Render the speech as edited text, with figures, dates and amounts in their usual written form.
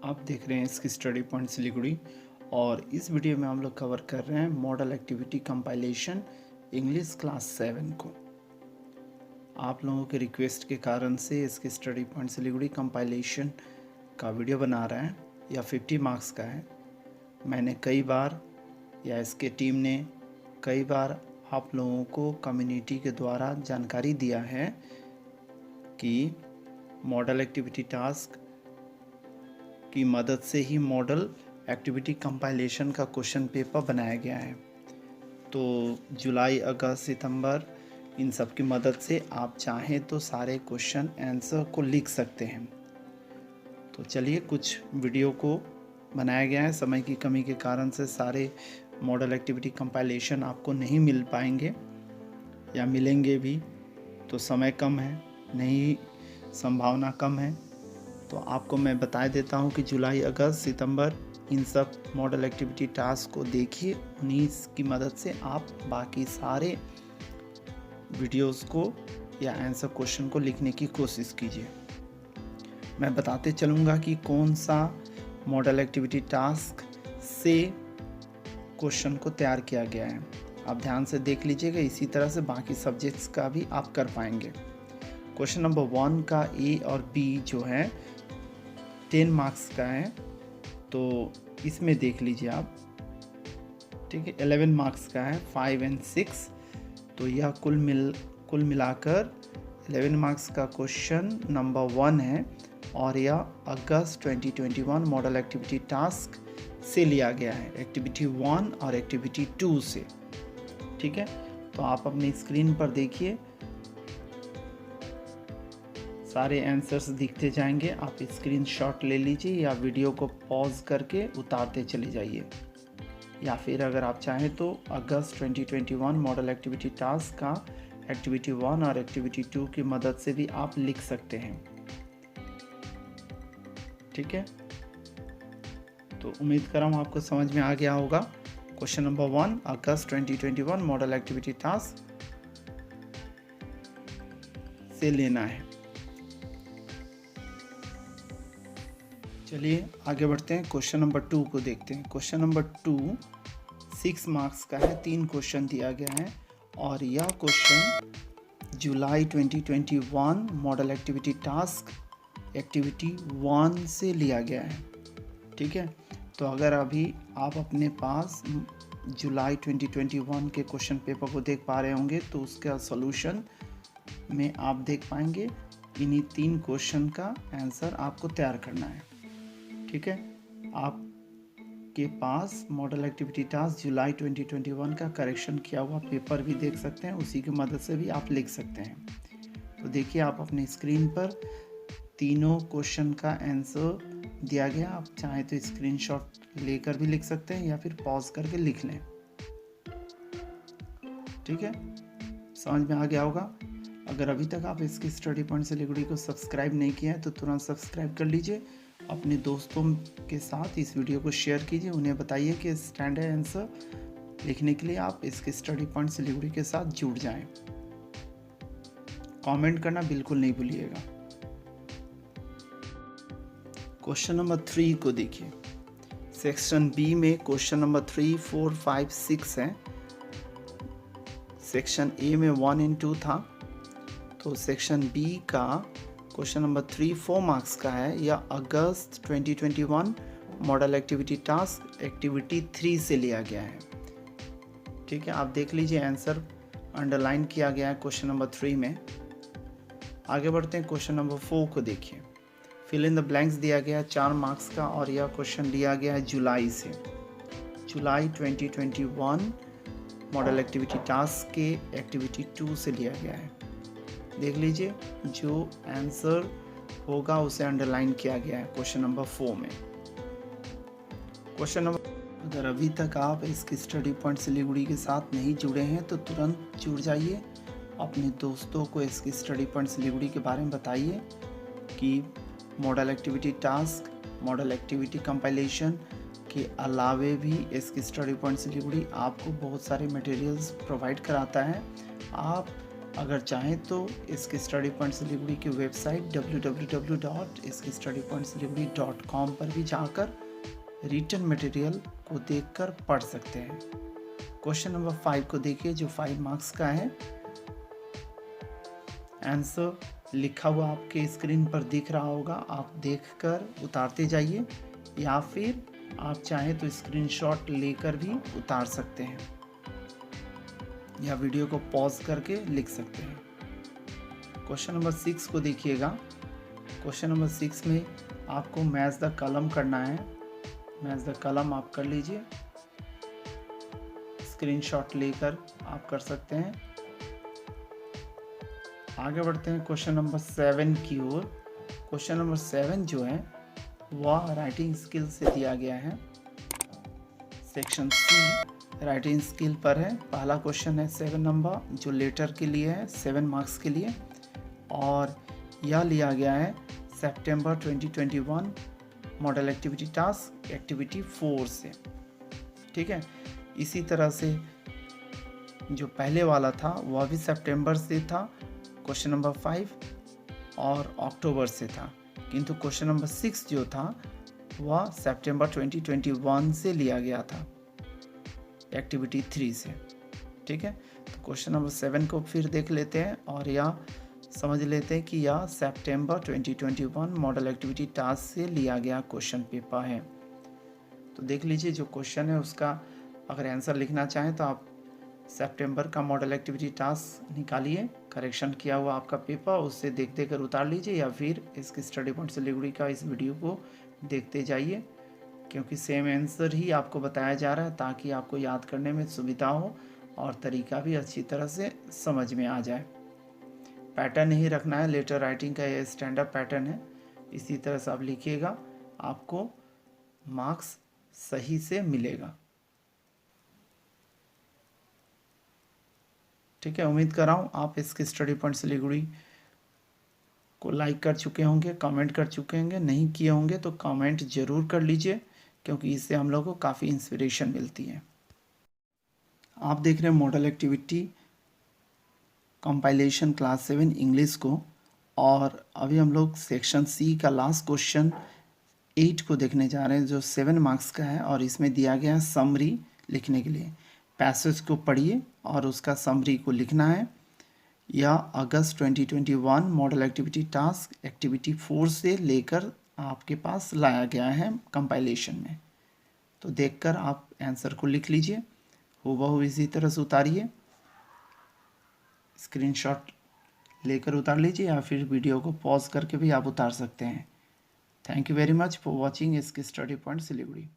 आप देख रहे हैं इसकी स्टडी पॉइंट सिलीगुड़ी और इस वीडियो में हम लोग कवर कर रहे हैं model activity compilation English class 7 को। आप लोगों के रिक्वेस्ट के कारण से इसके स्टडी पॉइंट सिलीगुड़ी कंपाइलेशन का वीडियो बना रहे हैं। यह 50 मार्क्स का है। मैंने कई बार या इसके टीम ने कई बार आप लोगों को कम्युनिटी के द्वारा जानकारी दिया है कि मॉडल एक्टिविटी टास्क की मदद से ही मॉडल एक्टिविटी कंपाइलेशन का क्वेश्चन पेपर बनाया गया है। तो जुलाई, अगस्त, सितंबर इन सब की मदद से आप चाहें तो सारे क्वेश्चन आंसर को लिख सकते हैं। तो चलिए, कुछ वीडियो को बनाया गया है। समय की कमी के कारण से सारे मॉडल एक्टिविटी कंपाइलेशन आपको नहीं मिल पाएंगे या मिलेंगे भी तो समय कम है, नहीं संभावना कम है। तो आपको मैं बता देता हूं कि जुलाई, अगस्त, सितंबर इन सब मॉडल एक्टिविटी टास्क को देखिए। उन्हीं की मदद से आप बाकी सारे वीडियोस को या आंसर क्वेश्चन को लिखने की कोशिश कीजिए। मैं बताते चलूँगा कि कौन सा मॉडल एक्टिविटी टास्क से क्वेश्चन को तैयार किया गया है। आप ध्यान से देख लीजिएगा, इसी तरह से बाकी सब्जेक्ट्स का भी आप कर पाएंगे। क्वेश्चन नंबर 1 का ए और बी जो है 10 मार्क्स का है, तो इसमें देख लीजिए आप, ठीक है। 11 मार्क्स का है, 5 और 6, तो यह कुल मिलाकर 11 मार्क्स का क्वेश्चन नंबर 1 है और यह अगस्त 2021 मॉडल एक्टिविटी टास्क से लिया गया है, एक्टिविटी 1 और एक्टिविटी 2 से, ठीक है। तो आप अपनी स्क्रीन पर देखिए, सारे आंसर्स दिखते जाएंगे। आप स्क्रीनशॉट ले लीजिए या वीडियो को पॉज करके उतारते चले जाइए, या फिर अगर आप चाहें तो अगस्त 2021 मॉडल एक्टिविटी टास्क का एक्टिविटी 1 और एक्टिविटी 2 की मदद से भी आप लिख सकते हैं, ठीक है। तो उम्मीद कर रहा हूँ आपको समझ में आ गया होगा। क्वेश्चन नंबर 1 अगस्त 2021 मॉडल एक्टिविटी टास्क से लेना है। चलिए आगे बढ़ते हैं, क्वेश्चन नंबर 2 को देखते हैं। क्वेश्चन नंबर 2 6 मार्क्स का है, 3 क्वेश्चन दिया गया है और यह क्वेश्चन जुलाई 2021 मॉडल एक्टिविटी टास्क एक्टिविटी 1 से लिया गया है, ठीक है। तो अगर अभी आप अपने पास जुलाई 2021 के क्वेश्चन पेपर को देख पा रहे होंगे तो उसका सॉल्यूशन में आप देख पाएंगे इन्हीं 3 क्वेश्चन का आंसर आपको तैयार करना है, ठीक है। आपके पास मॉडल एक्टिविटी टास्क जुलाई 2021 का करेक्शन किया हुआ पेपर भी देख सकते हैं, उसी की मदद से भी आप लिख सकते हैं। तो देखिए, आप अपनी स्क्रीन पर तीनों क्वेश्चन का आंसर दिया गया। आप चाहें तो स्क्रीनशॉट लेकर भी लिख सकते हैं या फिर पॉज करके लिख लें, ठीक है। समझ में आ गया होगा। अगर अभी तक आप इसकी स्टडी पॉइंट सिलीगुड़ी को सब्सक्राइब नहीं किया है तो तुरंत सब्सक्राइब कर लीजिए। अपने दोस्तों के साथ इस वीडियो को शेयर कीजिए, उन्हें बताइए कि स्टैंडर्ड आंसर लिखने के लिए आप इसके स्टडी पॉइंट सिलीगुड़ी के साथ जुड़ जाएं। कमेंट करना बिल्कुल नहीं भूलिएगा। क्वेश्चन नंबर 3 को देखिए। सेक्शन बी में क्वेश्चन नंबर 3, 4, 5, 6 है। सेक्शन ए में 1 और 2 था, तो सेक्शन बी का क्वेश्चन नंबर 3 4 मार्क्स का है। यह अगस्त 2021 मॉडल एक्टिविटी टास्क एक्टिविटी 3 से लिया गया है, ठीक है। आप देख लीजिए, आंसर अंडरलाइन किया गया है क्वेश्चन नंबर 3 में। आगे बढ़ते हैं, क्वेश्चन नंबर 4 को देखिए। फिल इन द ब्लैंक्स दिया गया है 4 मार्क्स का और यह क्वेश्चन लिया गया है जुलाई से, जुलाई 2021 मॉडल एक्टिविटी टास्क के एक्टिविटी 2 से लिया गया है। देख लीजिए, जो आंसर होगा उसे अंडरलाइन किया गया है क्वेश्चन नंबर 4 में। क्वेश्चन नंबर, अगर अभी तक आप इसकी स्टडी पॉइंट सिलीगुड़ी के साथ नहीं जुड़े हैं तो तुरंत जुड़ जाइए। अपने दोस्तों को इसकी स्टडी पॉइंट सिलीगुड़ी के बारे में बताइए कि model activity task, model activity compilation के अलावे भी इसकी स्टडी पॉइंट सिलीगुड़ी आपको बहुत सारे मटेरियल्स प्रोवाइड कराता है। आप अगर चाहें तो इसके स्टडी पॉइंट सिलीगुड़ी की वेबसाइट www.iskistudypointsiliguri.com पर भी जाकर रिटन मटेरियल को देखकर पढ़ सकते हैं। क्वेश्चन नंबर 5 को देखिए, जो 5 मार्क्स का है। आंसर लिखा हुआ आपके स्क्रीन पर दिख रहा होगा, आप देखकर उतारते जाइए, या फिर आप चाहें तो स्क्रीनशॉट लेकर भी उतार सकते हैं, या वीडियो को पॉज करके लिख सकते हैं। क्वेश्चन नंबर 6 को देखिएगा। क्वेश्चन नंबर 6 में आपको मैच द कलम करना है। मैच द कलम आप कर लीजिए, स्क्रीनशॉट लेकर आप कर सकते हैं। आगे बढ़ते हैं क्वेश्चन नंबर 7 की ओर। क्वेश्चन नंबर 7 जो है वह राइटिंग स्किल से दिया गया है। सेक्शन सी राइटिंग स्किल पर है। पहला क्वेश्चन है 7 नंबर, जो लेटर के लिए है, 7 मार्क्स के लिए, और यह लिया गया है सितंबर 2021 मॉडल एक्टिविटी टास्क एक्टिविटी 4 से। ठीक है, इसी तरह से जो पहले वाला था वह भी सितंबर से था, क्वेश्चन नंबर 5, और अक्टूबर से था, किंतु क्वेश्चन नंबर 6 जो था वह सितंबर 2021 से लिया गया था, एक्टिविटी 3 से। ठीक है, तो क्वेश्चन नंबर 7 को फिर देख लेते हैं और यह समझ लेते हैं कि यह सितंबर 2021 मॉडल एक्टिविटी टास्क से लिया गया क्वेश्चन पेपर है। तो देख लीजिए, जो क्वेश्चन है उसका अगर आंसर लिखना चाहें तो आप सितंबर का मॉडल एक्टिविटी टास्क निकालिए, करेक्शन किया हुआ आपका पेपर, उससे देख देख कर उतार लीजिए, या फिर इसकी स्टडी पॉइंट सिलीगुड़ी का इस वीडियो को देखते जाइए, क्योंकि सेम आंसर ही आपको बताया जा रहा है ताकि आपको याद करने में सुविधा हो और तरीका भी अच्छी तरह से समझ में आ जाए। पैटर्न ही रखना है, लेटर राइटिंग का ये स्टैंडर्ड पैटर्न है, इसी तरह से आप लिखिएगा, आपको मार्क्स सही से मिलेगा। ठीक है, उम्मीद कर रहा हूँ आप इसके स्टडी पॉइंट सिलीगुड़ी को लाइक कर चुके होंगे, कमेंट कर चुके होंगे, नहीं किए होंगे तो कमेंट ज़रूर कर लीजिए, क्योंकि इससे हम लोगों को काफ़ी इंस्पिरेशन मिलती है। आप देख रहे हैं model activity compilation class 7 English को, और अभी हम लोग सेक्शन सी का लास्ट क्वेश्चन 8 को देखने जा रहे हैं, जो 7 मार्क्स का है, और इसमें दिया गया है समरी लिखने के लिए। पैसेज को पढ़िए और उसका समरी को लिखना है। यह अगस्त 2021 मॉडल एक्टिविटी टास्क एक्टिविटी 4 से लेकर आपके पास लाया गया है कंपाइलेशन में। तो देखकर आप आंसर को लिख लीजिए, हूबहू इसी तरह से उतारिए, स्क्रीनशॉट लेकर उतार लीजिए, या फिर वीडियो को पॉज करके भी आप उतार सकते हैं। Thank you very much for watching इसकी स्टडी पॉइंट सिलीगुड़ी।